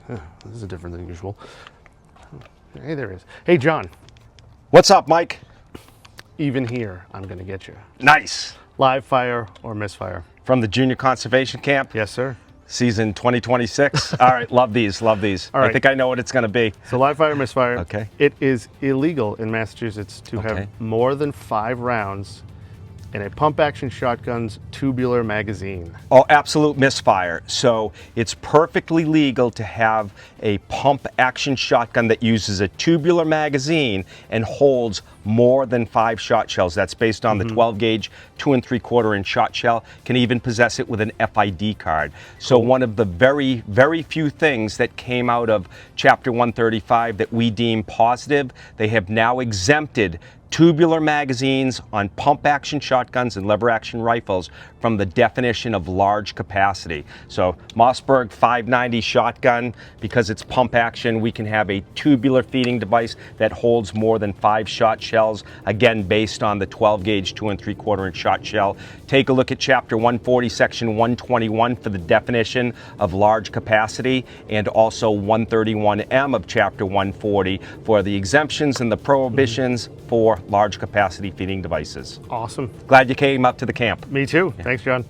This is different than usual. Hey, there is. Hey, John. What's up, Mike? Even here, I'm going to get you. Nice. Live fire or misfire? From the Junior Conservation Camp, Yes, sir. season 2026. All right, love these, love these. All right. I think I know what it's going to be. So live fire, misfire. Okay. It is illegal in Massachusetts to Okay. have more than 5 rounds in a pump action shotgun's tubular magazine. Oh, absolute misfire. So it's perfectly legal to have a pump action shotgun that uses a tubular magazine and holds more than 5 shot shells. That's based on the 12 gauge 2 3/4 inch shot shell. Can even possess it with an FID card. So one of the very, very few things that came out of Chapter 135 that we deem positive, they have now exempted tubular magazines on pump action shotguns and lever action rifles from the definition of large capacity. So Mossberg 590 shotgun, because it's pump action, we can have a tubular feeding device that holds more than 5 shot shells, again based on the 12 gauge 2 3/4 inch shot shell. Take a look at Chapter 140 Section 121 for the definition of large capacity, and also 131M of Chapter 140 for the exemptions and the prohibitions for large capacity feeding devices. Awesome. Glad you came up to the camp. Me too. Thanks, John.